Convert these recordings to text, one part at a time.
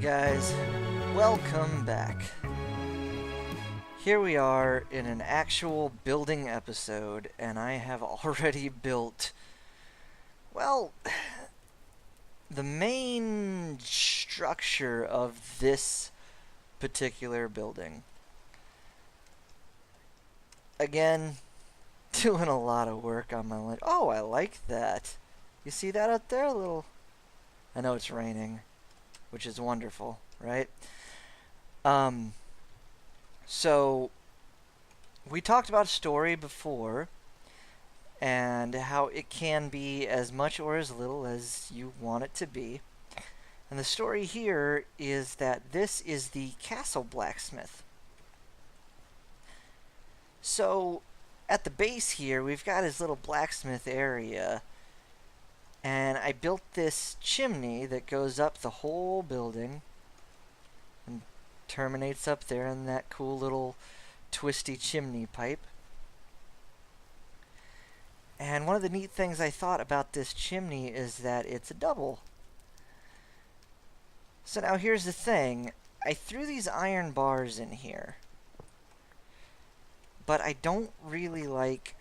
guys, welcome back. Here we are in an actual building episode, and I have already built, well, the main structure of this particular building. Again, doing a lot of work on my land. Oh, I like that. You see that out there? A little... I know it's raining, which is wonderful, right? So we talked about story before and how it can be as much or as little as you want it to be. And the story here is that this is the castle blacksmith. So at the base here, we've got his little blacksmith area. And I built this chimney that goes up the whole building and terminates up there in that cool little twisty chimney pipe. And one of the neat things I thought about this chimney is that it's a double. So now here's the thing. I threw these iron bars in here. But I don't really like...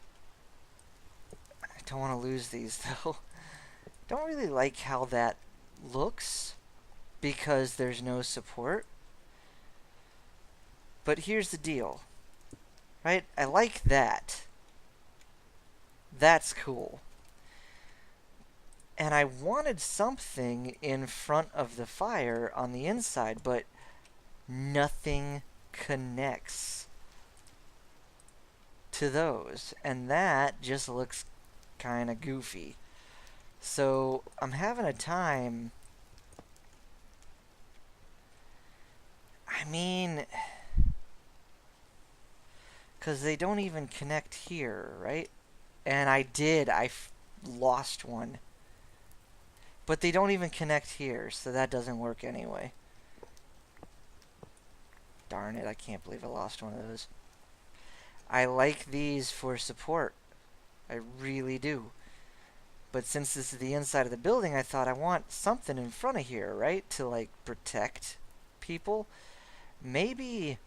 I don't want to lose these though. Don't really like how that looks because there's no support. But here's the deal, right? I like that. That's cool. And I wanted something in front of the fire on the inside, but nothing connects to those. And that just looks kind of goofy. So I'm having a time. I mean, because they don't even connect here, right? And I lost one. But they don't even connect here, so that doesn't work anyway. Darn it, I can't believe I lost one of those. I like these for support. I really do. But since this is the inside of the building, I thought I want something in front of here, right? To, like, protect people. Maybe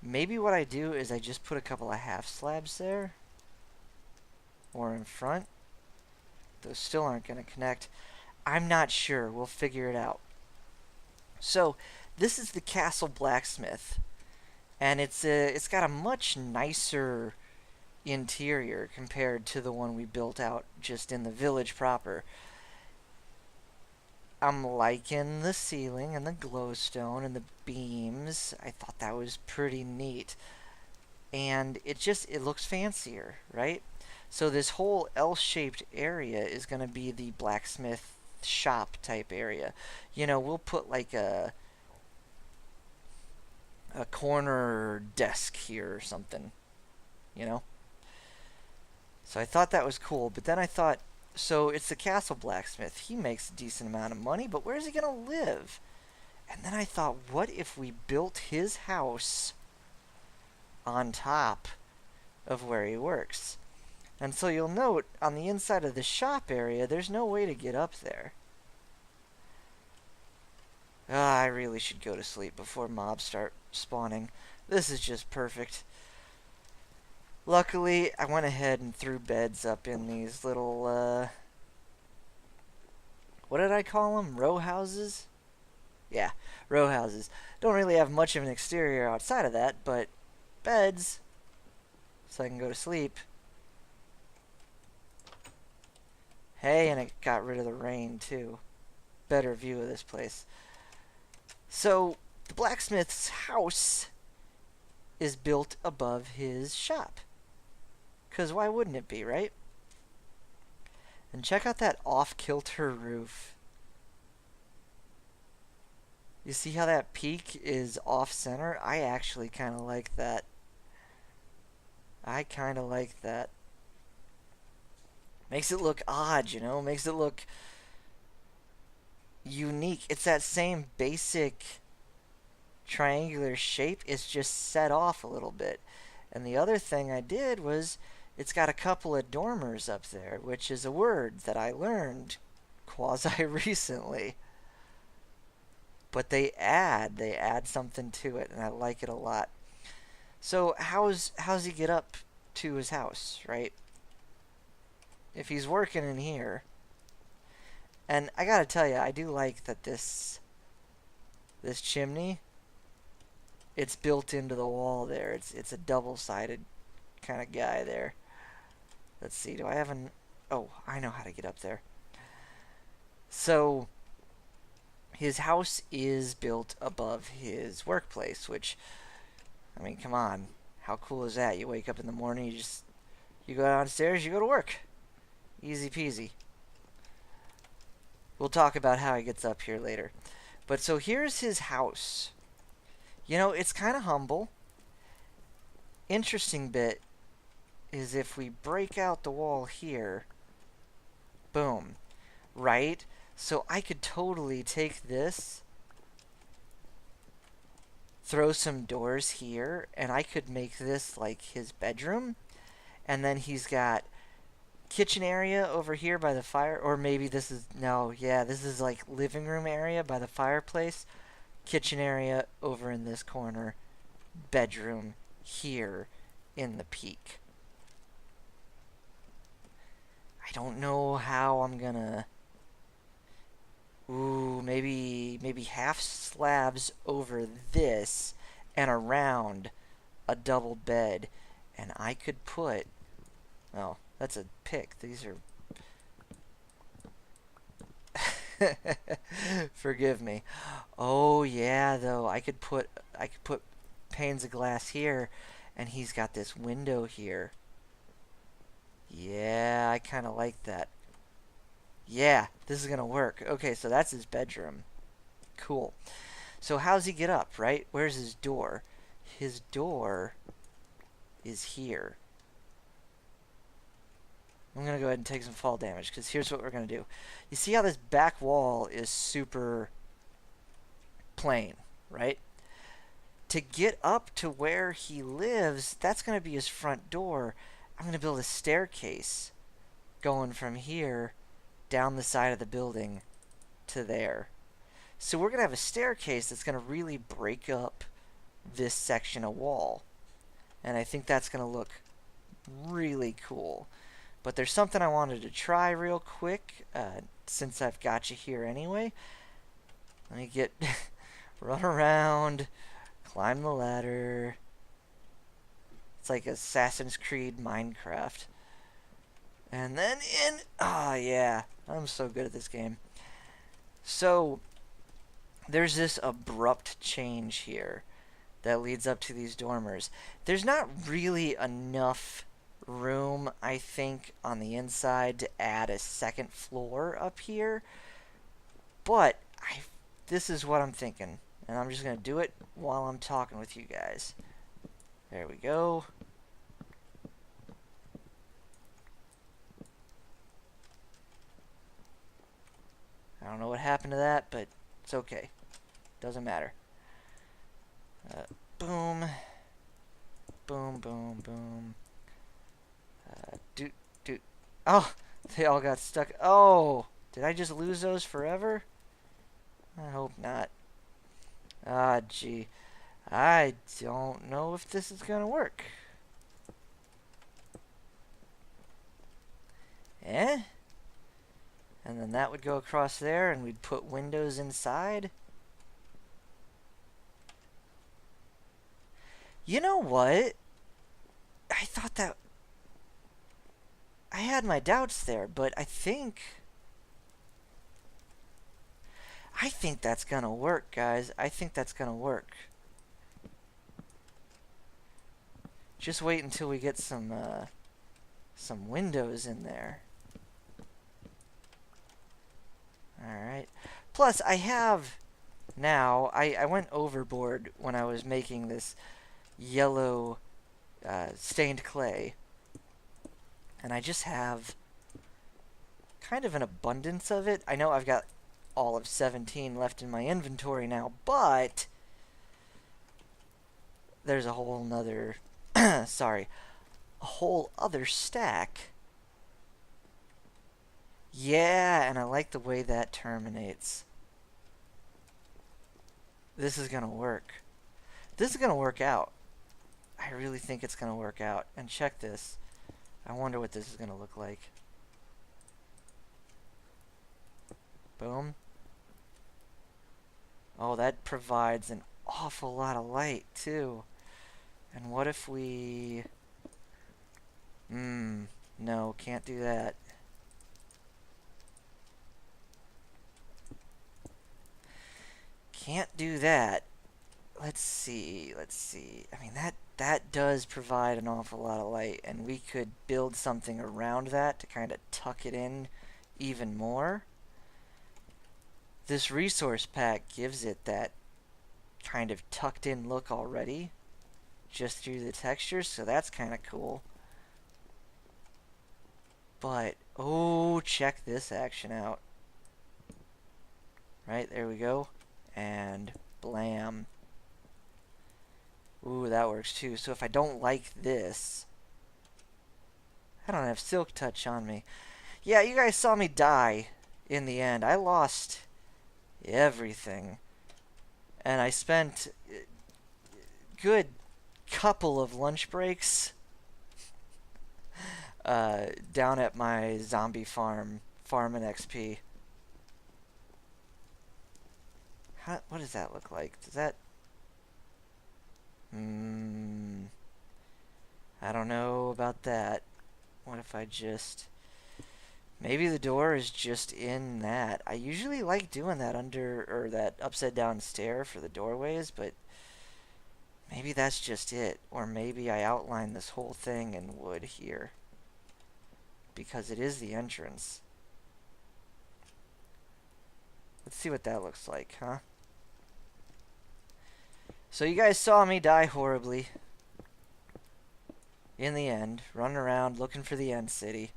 what I do is I just put a couple of half slabs there. Or in front. Those still aren't going to connect. I'm not sure. We'll figure it out. So, this is the castle blacksmith. And it's got a much nicer interior compared to the one we built out just in the village proper. I'm liking the ceiling and the glowstone and the beams. I thought that was pretty neat. And it looks fancier, right? So this whole L-shaped area is going to be the blacksmith shop type area. You know, we'll put like a corner desk here or something, you know? So I thought that was cool, but then I thought, so it's the castle blacksmith. He makes a decent amount of money, but where's he going to live? And then I thought, what if we built his house on top of where he works? And so you'll note, on the inside of the shop area, there's no way to get up there. I really should go to sleep before mobs start spawning. This is just perfect. Luckily, I went ahead and threw beds up in these little, what did I call them? Row houses? Yeah, row houses. Don't really have much of an exterior outside of that, but beds, so I can go to sleep. Hey, and it got rid of the rain, too. Better view of this place. So, the blacksmith's house is built above his shop. Because why wouldn't it be, right? And check out that off-kilter roof. You see how that peak is off-center? I actually kind of like that. I kind of like that. Makes it look odd, you know? Makes it look unique. It's that same basic triangular shape. It's just set off a little bit. And the other thing I did was it's got a couple of dormers up there, which is a word that I learned quasi-recently. but they add something to it, and I like it a lot. So how's he get up to his house, right? If he's working in here, and I gotta tell you, I do like that this chimney, it's built into the wall there. It's a double-sided kind of guy there. Let's see, do I have an... Oh, I know how to get up there. So, his house is built above his workplace, which, I mean, come on. How cool is that? You wake up in the morning, you go downstairs, you go to work. Easy peasy. We'll talk about how he gets up here later. But so here's his house. You know, it's kind of humble. Interesting bit is if we break out the wall here, boom, right? So I could totally take this, throw some doors here, and I could make this like his bedroom. And then he's got kitchen area over here by the fire, or maybe this is, no, yeah, this is like living room area by the fireplace, kitchen area over in this corner, bedroom here in the peak. I don't know how I'm gonna... Ooh, maybe half slabs over this and around a double bed. And I could put... Oh, that's a pick. These are... Forgive me. Oh, yeah, though. I could put panes of glass here, and he's got this window here. Yeah, I kind of like that. Yeah, this is gonna work. Okay, so that's his bedroom. Cool. So how's he get up, right? Where's his door? His door is here. I'm gonna go ahead and take some fall damage, because here's what we're gonna do. You see how this back wall is super plain, right? To get up to where he lives, that's gonna be his front door. I'm gonna build a staircase going from here down the side of the building to there. So we're going to have a staircase that's going to really break up this section of wall. And I think that's going to look really cool. But there's something I wanted to try real quick, since I've got you here anyway. Let me get... run around, climb the ladder. It's like Assassin's Creed Minecraft. And then in... Ah, yeah. I'm so good at this game. So, there's this abrupt change here that leads up to these dormers. There's not really enough room, I think, on the inside to add a second floor up here. But, this is what I'm thinking. And I'm just going to do it while I'm talking with you guys. There we go. I don't know what happened to that, but it's okay. Doesn't matter. Boom. Boom, boom, boom. Doot, doot. Oh, they all got stuck. Oh, did I just lose those forever? I hope not. Ah, gee. I don't know if this is gonna work. Eh? And then that would go across there, and we'd put windows inside. You know what? I thought that... I had my doubts there, but I think that's gonna work, guys. I think that's gonna work. Just wait until we get some windows in there. Alright. Plus, I have now... I went overboard when I was making this yellow stained clay. And I just have kind of an abundance of it. I know I've got all of 17 left in my inventory now, but there's a whole nother... sorry. A whole other stack. Yeah, and I like the way that terminates. this is gonna work. This is gonna work out. I really think it's gonna work out. And check this. I wonder what this is gonna look like. Boom. Oh, that provides an awful lot of light, too. And what if we... no, can't do that. Can't do that. Let's see. I mean, that does provide an awful lot of light, and we could build something around that to kind of tuck it in even more. This resource pack gives it that kind of tucked in look already, just through the textures, so that's kind of cool. But, oh, check this action out. Right, there we go. And blam. Ooh, that works too. So if I don't like this, I don't have Silk Touch on me. Yeah, you guys saw me die in the end. I lost everything. And I spent a good couple of lunch breaks down at my zombie farm, farming XP. What does that look like? Does that... I don't know about that. What if I just... Maybe the door is just in that. I usually like doing that under... or that upside down stair for the doorways, but... maybe that's just it. Or maybe I outline this whole thing in wood here. Because it is the entrance. Let's see what that looks like, huh? So you guys saw me die horribly. In the end, running around looking for the end city.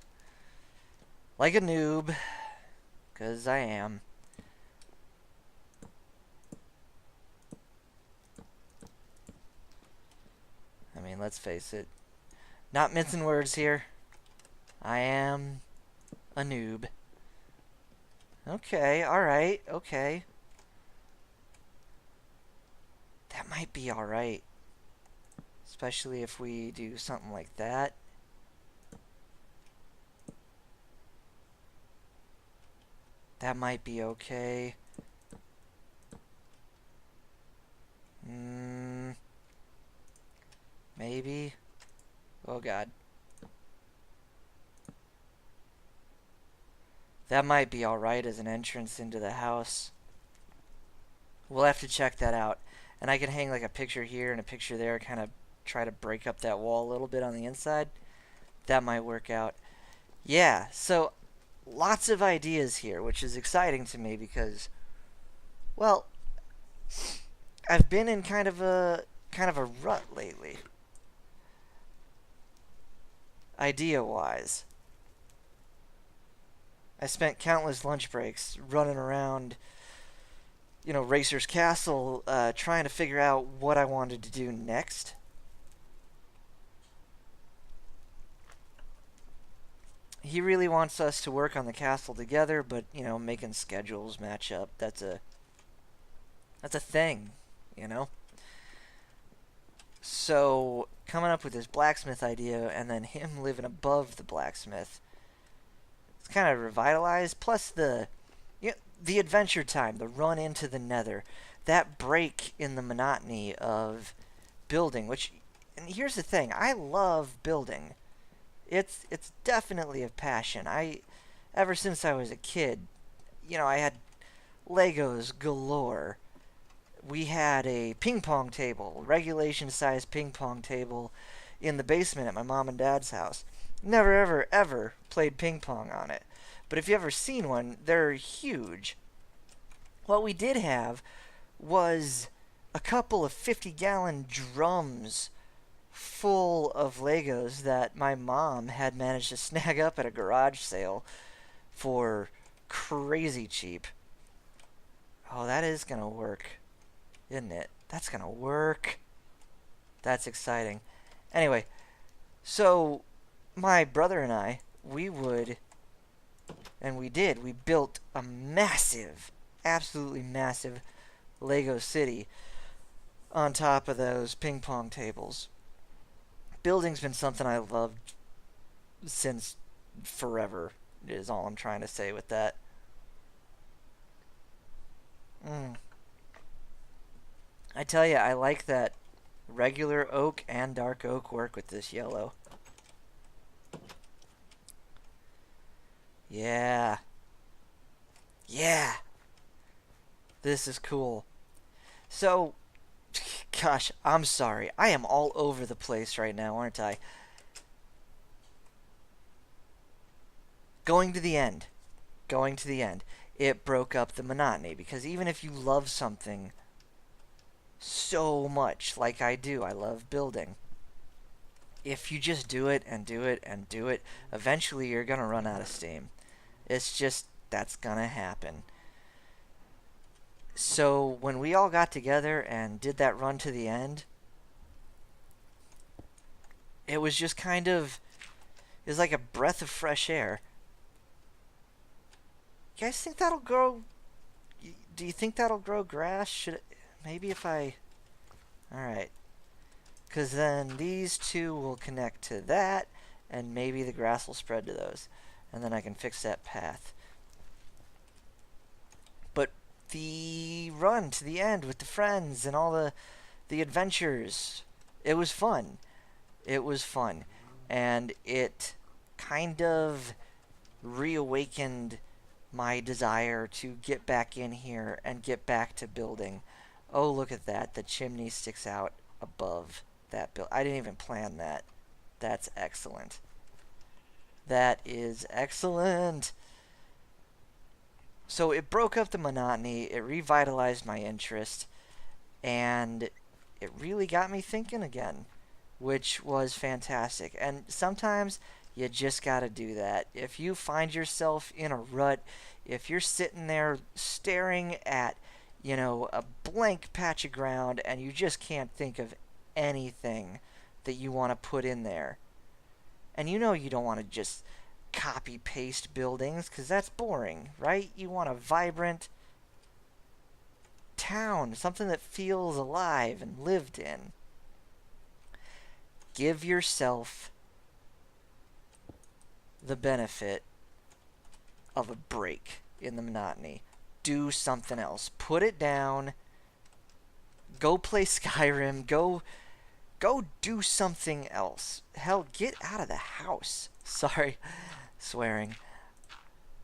Like a noob. 'Cause I am. I mean, let's face it. Not mincing words here. I am a noob. Okay, alright, okay. That might be alright. Especially if we do something like that. That might be okay. Maybe. Oh god. That might be alright as an entrance into the house. We'll have to check that out. And I can hang like a picture here and a picture there, kind of try to break up that wall a little bit on the inside. That might work out. Yeah, so lots of ideas here, which is exciting to me because, well, I've been in kind of a rut lately. Idea-wise. I spent countless lunch breaks running around, you know, Racer's Castle, trying to figure out what I wanted to do next. He really wants us to work on the castle together, but, you know, making schedules match up, that's a thing, you know? So, coming up with this blacksmith idea, and then him living above the blacksmith, it's kind of revitalized. Plus the adventure time, the run into the nether, that break in the monotony of building, which, and here's the thing, I love building. It's definitely a passion. Ever since I was a kid, you know, I had Legos galore. We had a ping pong table, regulation size ping pong table in the basement at my mom and dad's house. Never ever ever played ping pong on it. But if you ever seen one, they're huge. What we did have was a couple of 50-gallon drums full of Legos that my mom had managed to snag up at a garage sale for crazy cheap. Oh, that is gonna work, isn't it? That's gonna work. That's exciting. Anyway, so my brother and I, we would, and we did, we built a massive, absolutely massive Lego City on top of those ping pong tables. Building's been something I loved since forever, is all I'm trying to say with that. Mm. I tell you, I like that regular oak and dark oak work with this yellow. Yeah. Yeah. This is cool. So, gosh, I'm sorry. I am all over the place right now, aren't I? Going to the end. Going to the end. It broke up the monotony because even if you love something so much like I do, I love building. If you just do it and do it and do it, eventually you're going to run out of steam. It's just, that's going to happen. So when we all got together and did that run to the end, it was just kind of, it was like a breath of fresh air. You guys think that'll grow? Do you think that'll grow grass? Should it, maybe if I, all right. Because then these two will connect to that, and maybe the grass will spread to those. And then I can fix that path. But the run to the end with the friends and all the adventures, it was fun. It was fun. And it kind of reawakened my desire to get back in here and get back to building. Oh, look at that. The chimney sticks out above that build. I didn't even plan that. That's excellent. That is excellent. So it broke up the monotony, it revitalized my interest, and it really got me thinking again, which was fantastic. And sometimes you just got to do that. If you find yourself in a rut, if you're sitting there staring at, a blank patch of ground and you just can't think of anything that you want to put in there, and you don't want to just copy paste buildings because that's boring, right? You want a vibrant town, something that feels alive and lived in. Give yourself the benefit of a break in the monotony. Do something else. Put it down. Go play Skyrim. Go do something else. Hell, get out of the house. Sorry, swearing.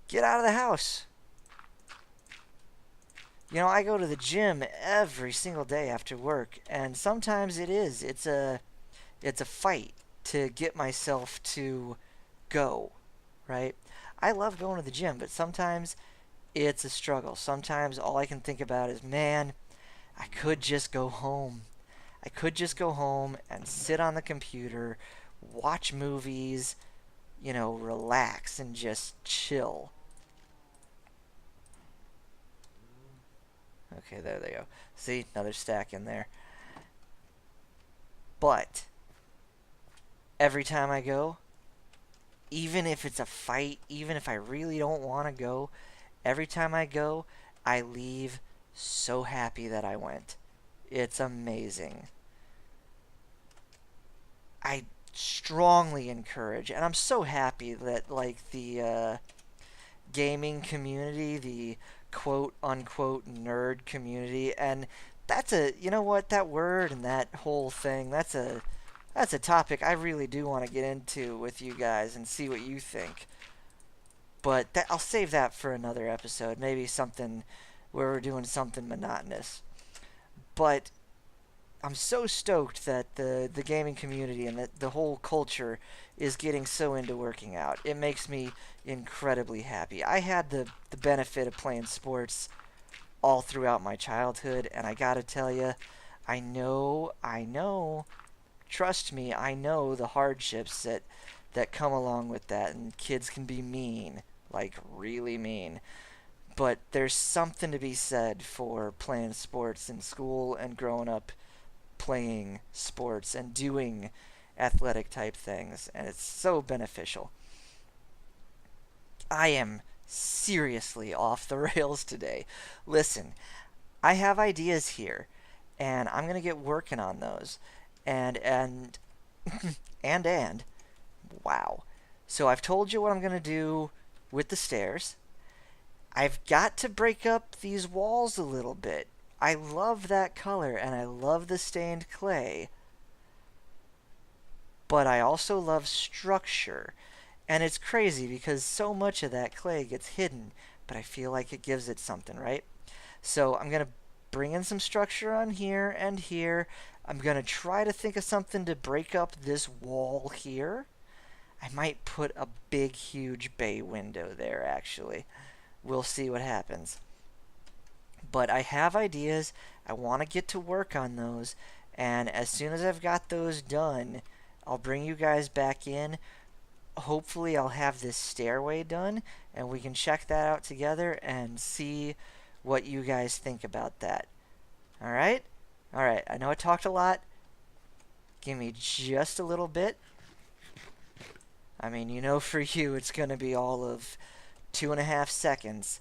Get out of the house. I go to the gym every single day after work, and sometimes it's a fight to get myself to go, right? I love going to the gym, but sometimes it's a struggle. Sometimes all I can think about is, man, I could just go home. I could just go home and sit on the computer, watch movies, relax and just chill. Okay, there they go. See, another stack in there. But every time I go, even if it's a fight, even if I really don't want to go, every time I go, I leave so happy that I went. It's amazing. I strongly encourage, and I'm so happy that the gaming community, the quote unquote nerd community, and that's that word and that whole thing, that's a topic I really do want to get into with you guys and see what you think. But I'll save that for another episode, maybe something where we're doing something monotonous. But I'm so stoked that the gaming community and the whole culture is getting so into working out. It makes me incredibly happy. I had the benefit of playing sports all throughout my childhood, and I gotta tell you, I know, trust me, I know the hardships that come along with that, and kids can be mean, like really mean. But there's something to be said for playing sports in school and growing up playing sports and doing athletic type things, and it's so beneficial. I am seriously off the rails today. Listen, I have ideas here, and I'm gonna get working on those. And and wow. So I've told you what I'm gonna do with the stairs. I've got to break up these walls a little bit. I love that color and I love the stained clay, but I also love structure. And it's crazy because so much of that clay gets hidden, but I feel like it gives it something, right? So I'm going to bring in some structure on here and here. I'm going to try to think of something to break up this wall here. I might put a big, huge bay window there, actually. We'll see what happens. But I have ideas. I want to get to work on those. And as soon as I've got those done, I'll bring you guys back in. Hopefully I'll have this stairway done, and we can check that out together and see what you guys think about that. All right? All right, I know I talked a lot. Give me just a little bit. I mean, you know, for you, it's going to be all of 2.5 seconds.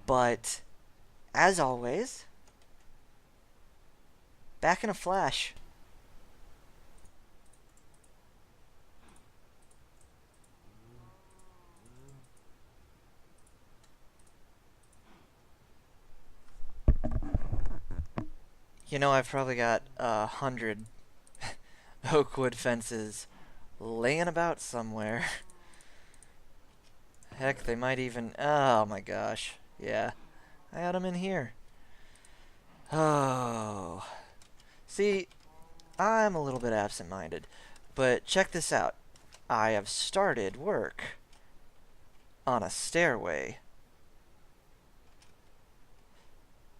But, as always, back in a flash. You know, I've probably got 100 oak wood fences laying about somewhere. Heck, they might even... Oh my gosh. Yeah, I had them in here. Oh. See, I'm a little bit absent-minded. But check this out. I have started work on a stairway.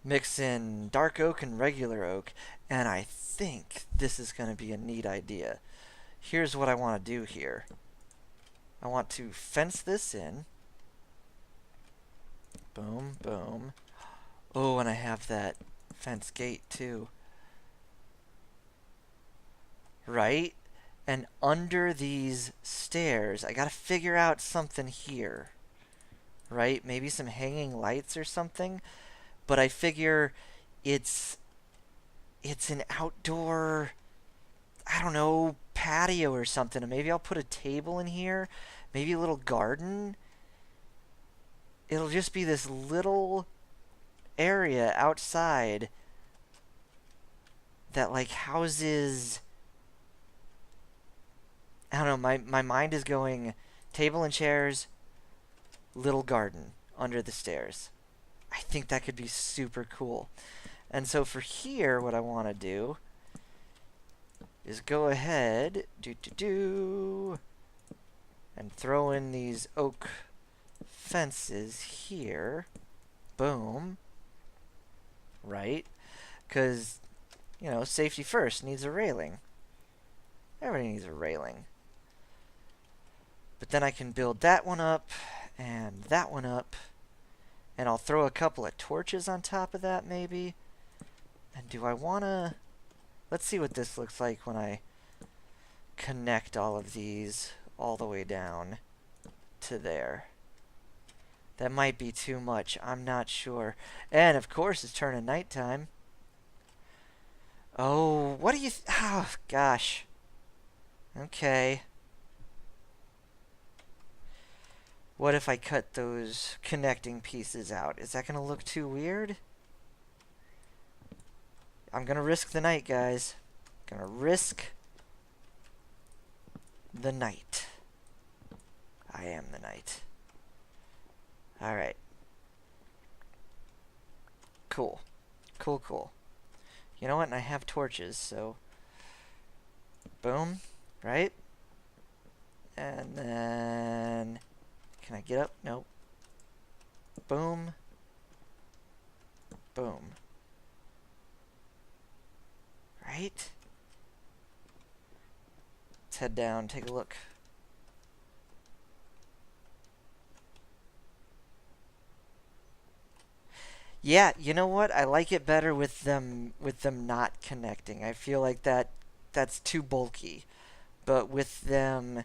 Mix in dark oak and regular oak, and I think this is going to be a neat idea. Here's what I want to do here. I want to fence this in. Boom, boom. Oh, and I have that fence gate too. Right? And under these stairs, I gotta figure out something here. Right? Maybe some hanging lights or something. But I figure it's an outdoor, I don't know, patio or something. And maybe I'll put a table in here. Maybe a little garden. It'll just be this little area outside that like houses, I don't know, my mind is going table and chairs, little garden under the stairs. I think that could be super cool. And so for here, what I want to do is go ahead, and throw in these oak fences here. Boom. Right? Because, you know, safety first needs a railing. Everybody needs a railing. But then I can build that one up and that one up. And I'll throw a couple of torches on top of that, maybe. And do I want to... Let's see what this looks like when I connect all of these all the way down to there. That might be too much. I'm not sure. And, of course, it's turning nighttime. Oh, what do you... Oh, gosh. Okay. What if I cut those connecting pieces out? Is that going to look too weird? I'm going to risk the night, guys. Going to risk the night. I am the night. Alright. Cool. Cool, cool. You know what? And I have torches, so... Boom. Right? And then... Can I get up? Nope. Boom. Boom. Right? Let's head down, take a look. Yeah, you know what? I like it better with them not connecting. I feel like that's too bulky. But with them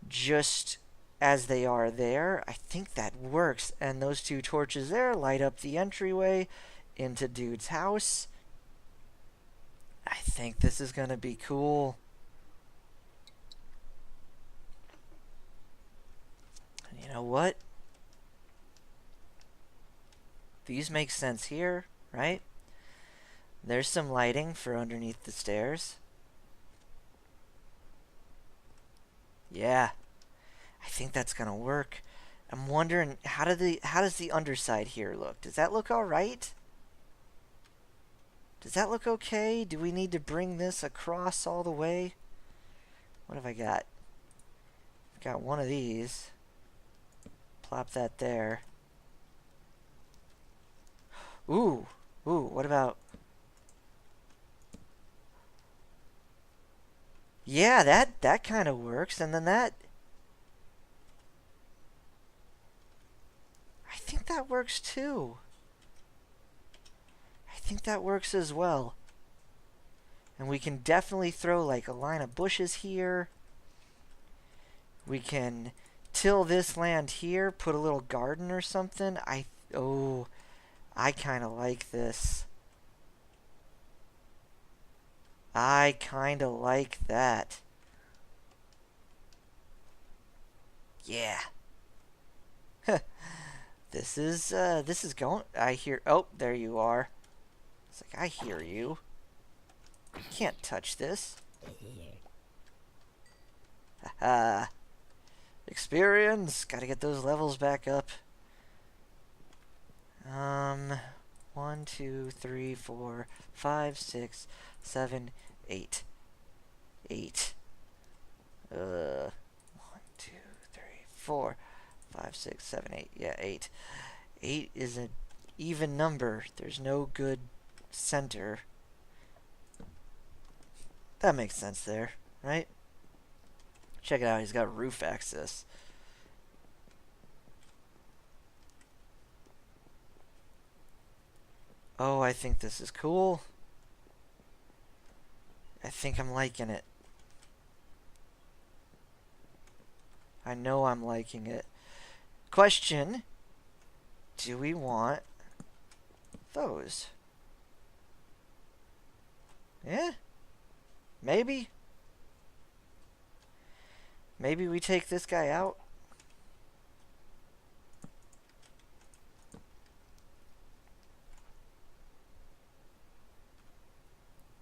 just as they are there, I think that works. And those two torches there light up the entryway into dude's house. I think this is going to be cool. And you know what? These make sense here, right? There's some lighting for underneath the stairs. Yeah, I think that's gonna work. I'm wondering how does the underside here look? Does that look all right? Does that look okay? Do we need to bring this across all the way? What have I got? I've got one of these. Plop that there. Ooh, what about... Yeah, that kind of works. And then that... I think that works too. I think that works as well. And we can definitely throw like a line of bushes here. We can till this land here, put a little garden or something. I kind of like this. I kind of like that. Yeah. This is going... I hear... Oh, there you are. It's like, I hear you. You can't touch this. Haha. Experience. Gotta get those levels back up. 1, 2, 3, 4, 5, 6, 7, 8. 8. 1, 2, 3, 4, 5, 6, 7, 8. Yeah, 8. 8 is an even number. There's no good center. That makes sense there, right? Check it out. He's got roof access. Oh, I think this is cool. I think I'm liking it. I know I'm liking it. Question. Do we want those? Yeah? Maybe? Maybe we take this guy out?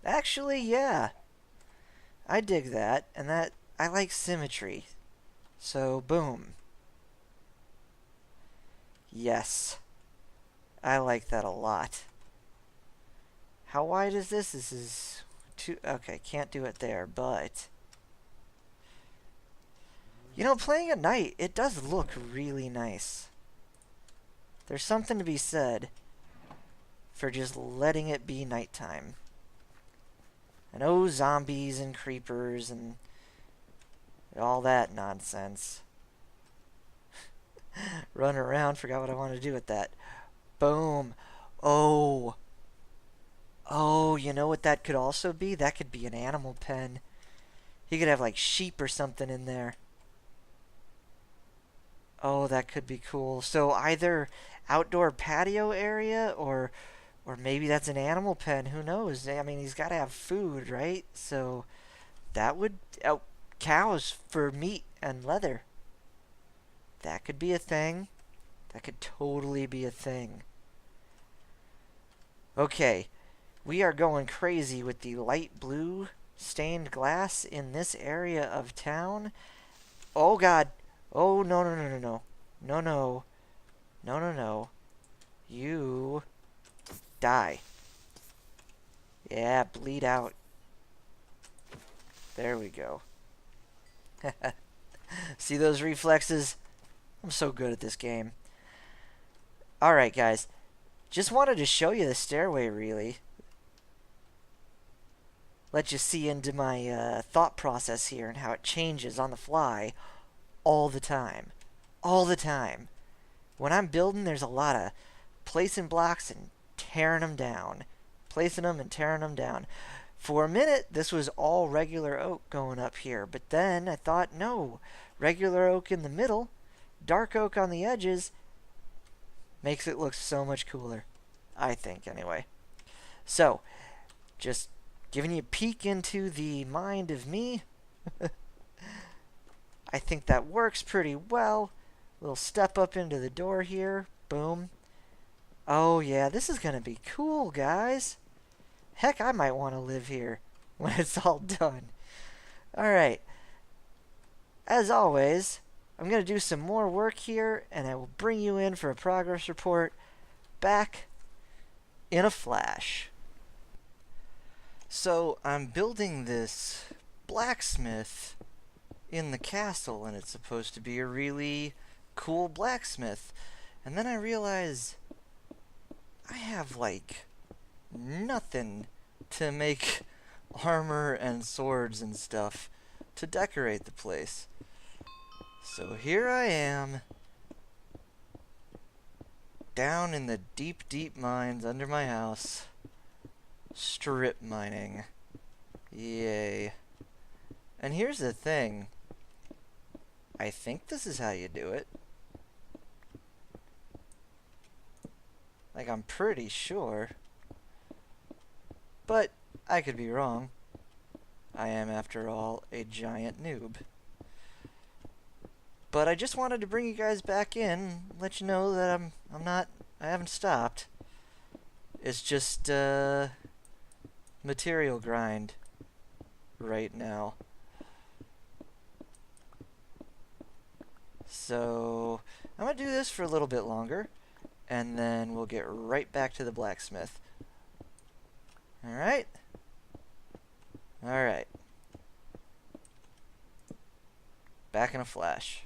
Actually, yeah. I dig that, and that I like symmetry. So, boom. Yes. I like that a lot. How wide is this? This is two... Okay, can't do it there, but... You know, playing at night, it does look really nice. There's something to be said for just letting it be nighttime. I know zombies and creepers and all that nonsense. Run around, forgot what I wanted to do with that. Boom. Oh. Oh, you know what that could also be? That could be an animal pen. You could have like sheep or something in there. Oh, that could be cool. So either outdoor patio area or maybe that's an animal pen. Who knows? I mean, he's got to have food, right? So that would... Oh, cows for meat and leather. That could be a thing. That could totally be a thing. Okay. We are going crazy with the light blue stained glass in this area of town. Oh, God. Oh, no, no, no, no, no. No, no. No, no, no. You... die. Yeah, bleed out. There we go. See those reflexes? I'm so good at this game. Alright, guys. Just wanted to show you the stairway, really. Let you see into my thought process here and how it changes on the fly all the time. All the time. When I'm building, there's a lot of placing blocks and tearing them down. Placing them and tearing them down. For a minute, this was all regular oak going up here. But then I thought, no. Regular oak in the middle, dark oak on the edges, makes it look so much cooler. I think, anyway. So, just giving you a peek into the mind of me. I think that works pretty well. Little step up into the door here. Boom. Oh, yeah, this is going to be cool, guys. Heck, I might want to live here when it's all done. Alright. As always, I'm going to do some more work here, and I will bring you in for a progress report back in a flash. So, I'm building this blacksmith in the castle, and it's supposed to be a really cool blacksmith. And then I realize I have, like, nothing to make armor and swords and stuff to decorate the place. So here I am, down in the deep, deep mines under my house, strip mining. Yay. And here's the thing. I think this is how you do it. Like, I'm pretty sure. But I could be wrong. I am, after all, a giant noob. But I just wanted to bring you guys back in, let you know that I haven't stopped. It's just, material grind right now. So, I'm gonna do this for a little bit longer, and then we'll get right back to the blacksmith. Alright? Alright. Back in a flash.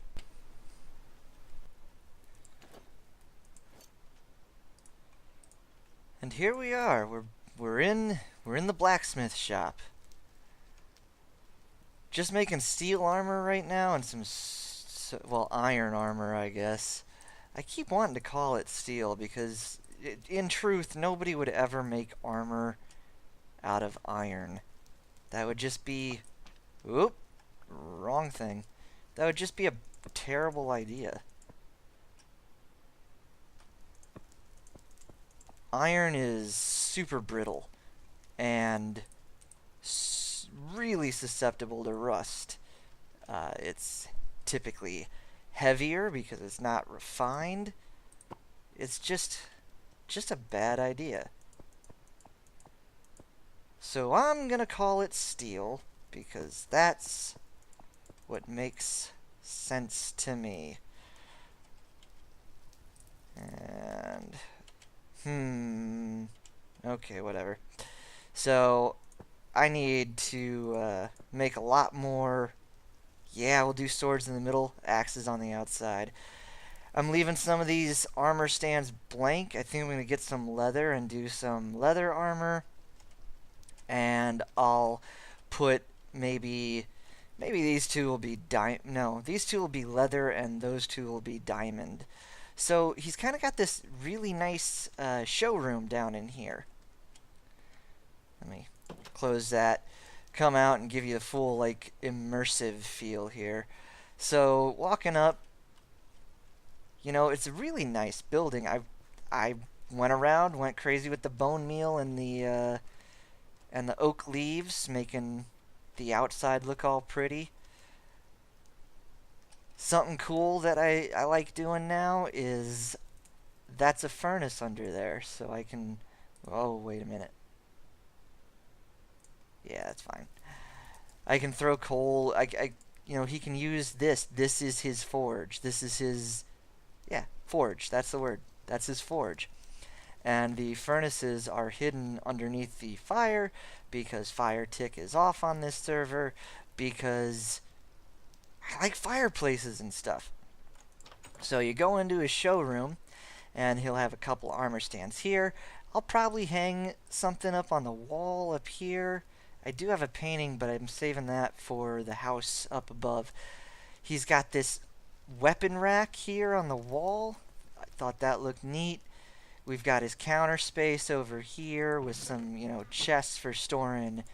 And here we are. We're in the blacksmith shop. Just making steel armor right now and some well, iron armor, I guess. I keep wanting to call it steel because in truth, nobody would ever make armor out of iron. That would just be whoop, wrong thing. That would just be a terrible idea. Iron is super brittle and really susceptible to rust. It's typically heavier because it's not refined. It's just a bad idea. So I'm gonna call it steel because that's what makes sense to me. And okay, whatever. So I need to make a lot more. Yeah, we'll do swords in the middle, axes on the outside. I'm leaving some of these armor stands blank. I think I'm going to get some leather and do some leather armor. And I'll put maybe these two will be these two will be leather and those two will be diamond. So he's kind of got this really nice showroom down in here. Let me close that. Come out and give you a full, like, immersive feel here. So, walking up, you know, it's a really nice building. I went crazy with the bone meal and the oak leaves, making the outside look all pretty. Something cool that I like doing now is that's a furnace under there, so I can. Oh, wait a minute. Yeah, that's fine. I can throw coal. You know, he can use this. This is his forge. This is his, yeah, forge. That's the word. That's his forge. And the furnaces are hidden underneath the fire because fire tick is off on this server because I like fireplaces and stuff. So you go into his showroom and he'll have a couple armor stands here. I'll probably hang something up on the wall up here. I do have a painting, but I'm saving that for the house up above. He's got this weapon rack here on the wall. I thought that looked neat. We've got his counter space over here with some, you know, chests for storing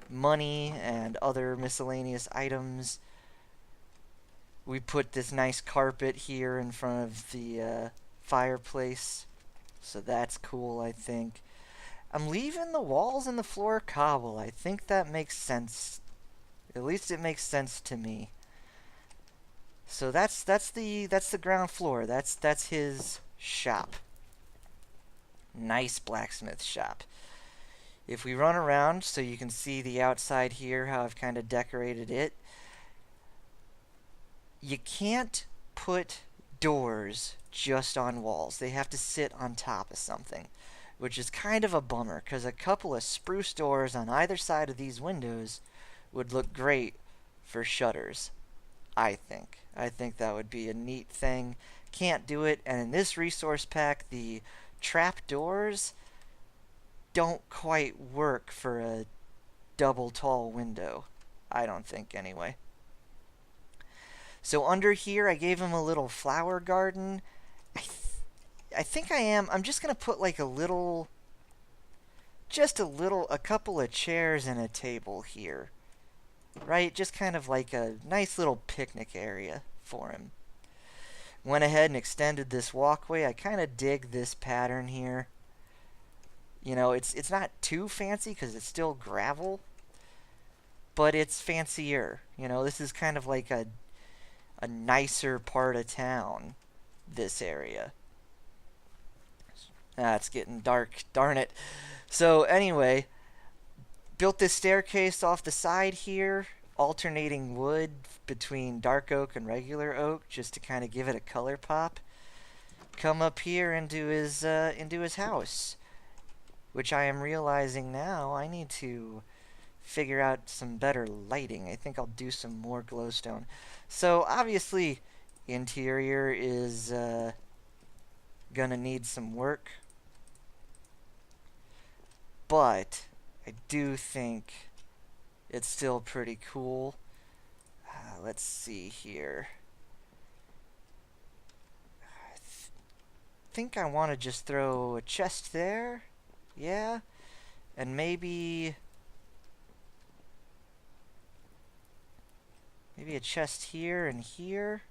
money and other miscellaneous items. We put this nice carpet here in front of the fireplace. So that's cool, I think. I'm leaving the walls and the floor cobble. I think that makes sense. At least it makes sense to me. So that's the ground floor. That's his shop. Nice blacksmith shop. If we run around so you can see the outside here, how I've kind of decorated it, you can't put doors just on walls. They have to sit on top of something, which is kind of a bummer because a couple of spruce doors on either side of these windows would look great for shutters, I think. I think that would be a neat thing. Can't do it, and in this resource pack, the trap doors don't quite work for a double tall window. I don't think, anyway. So under here, I gave him a little flower garden. I think I'm just going to put like a couple of chairs and a table here. Right? Just kind of like a nice little picnic area for him. Went ahead and extended this walkway. I kind of dig this pattern here. You know, it's not too fancy because it's still gravel, but it's fancier. You know, this is kind of like a nicer part of town, this area. Ah, it's getting dark, darn it. So anyway, built this staircase off the side here, alternating wood between dark oak and regular oak, just to kind of give it a color pop. Come up here into his house, which I am realizing now I need to figure out some better lighting. I think I'll do some more glowstone. So obviously, interior is gonna need some work, but I do think it's still pretty cool. Let's see here. I think I want to just throw a chest there. Yeah. And maybe a chest here and here.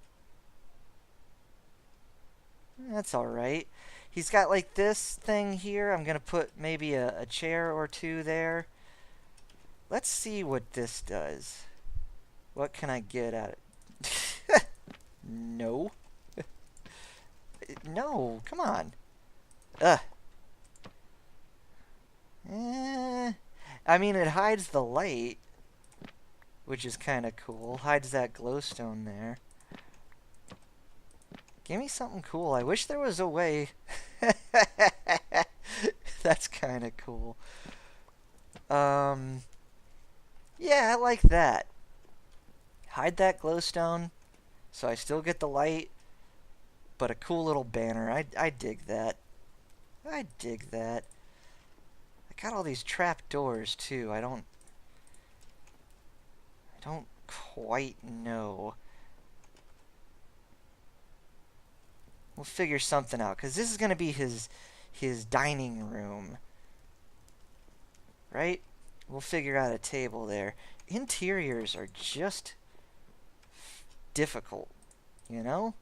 That's alright. He's got like this thing here. I'm going to put maybe a chair or two there. Let's see what this does. What can I get at it? No. No, come on. Ugh. I mean, it hides the light, which is kind of cool. Hides that glowstone there. Give me something cool. I wish there was a way. That's kind of cool. Yeah, I like that. Hide that glowstone, so I still get the light, but a cool little banner. I dig that. I dig that. I got all these trap doors too. I don't quite know. We'll figure something out, because this is going to be his dining room. Right? We'll figure out a table there. Interiors are just difficult, you know?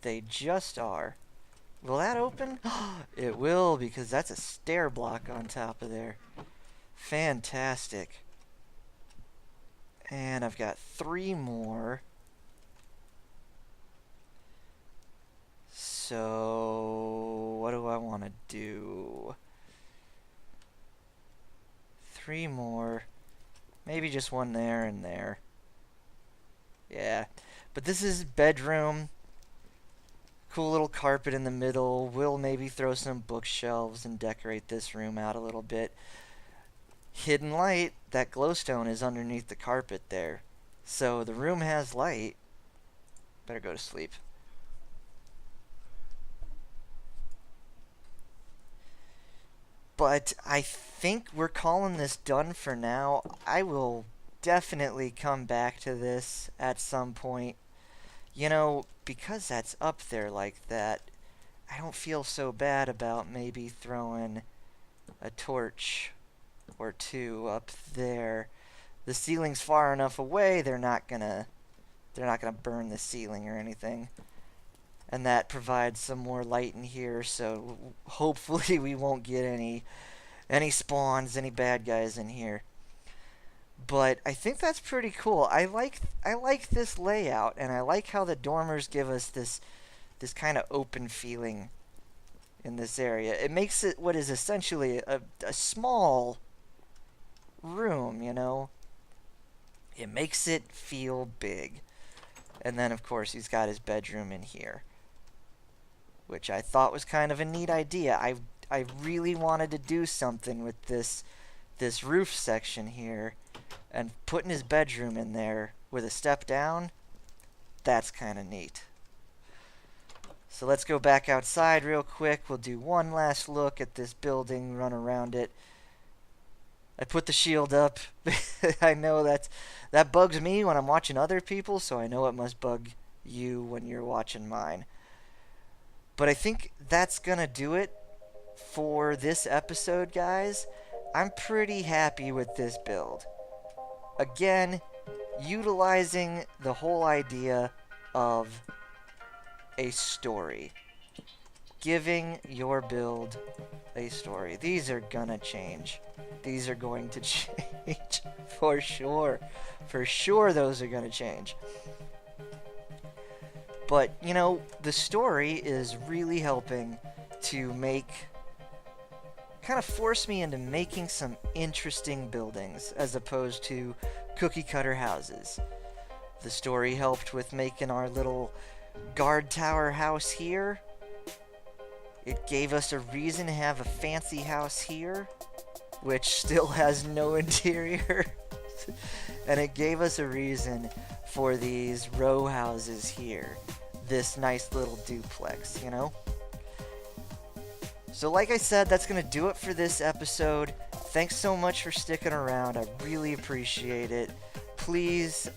They just are. Will that open? It will, because that's a stair block on top of there. Fantastic. And I've got 3 more. So, what do I want to do? 3 more. Maybe just one there and there. Yeah. But this is bedroom. Cool little carpet in the middle. We'll maybe throw some bookshelves and decorate this room out a little bit. Hidden light. That glowstone is underneath the carpet there. So the room has light. Better go to sleep. But I think we're calling this done for now. I will definitely come back to this at some point. You know, because that's up there like that, I don't feel so bad about maybe throwing a torch or 2 up there. The ceiling's far enough away, they're not gonna burn the ceiling or anything. and that provides some more light in here, so hopefully we won't get any spawns, any bad guys in here. But I think that's pretty cool. I like this layout, and I like how the dormers give us this kind of open feeling in this area. It makes it what is essentially a small room, you know? It makes it feel big. And then, of course, he's got his bedroom in here, which I thought was kind of a neat idea. I really wanted to do something with this roof section here, and putting his bedroom in there with a step down, that's kind of neat. So let's go back outside real quick. We'll do one last look at this building, run around it. I put the shield up. I know that bugs me when I'm watching other people, so I know it must bug you when you're watching mine. But I think that's going to do it for this episode, guys. I'm pretty happy with this build. Again, utilizing the whole idea of a story. Giving your build a story. These are gonna change. These are going to change for sure. For sure those are gonna change. But, you know, the story is really helping to kind of force me into making some interesting buildings as opposed to cookie cutter houses. The story helped with making our little guard tower house here. It gave us a reason to have a fancy house here, which still has no interior. And it gave us a reason for these row houses here. This nice little duplex, you know? So like I said, that's going to do it for this episode. Thanks so much for sticking around. I really appreciate it. Please,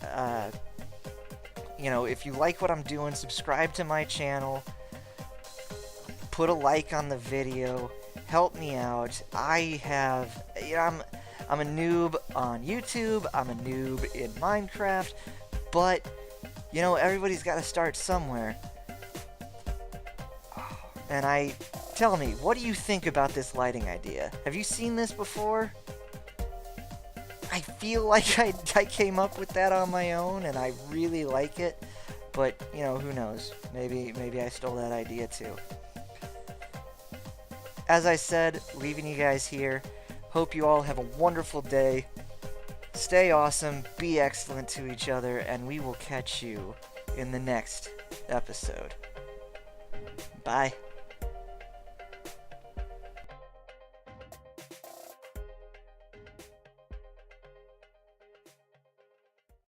if you like what I'm doing, subscribe to my channel. Put a like on the video. Help me out. I'm a noob on YouTube. I'm a noob in Minecraft. But, everybody's got to start somewhere. And tell me, what do you think about this lighting idea? Have you seen this before? I feel like I came up with that on my own, and I really like it. But, who knows? Maybe I stole that idea too. As I said, leaving you guys here. Hope you all have a wonderful day. Stay awesome, be excellent to each other, and we will catch you in the next episode. Bye.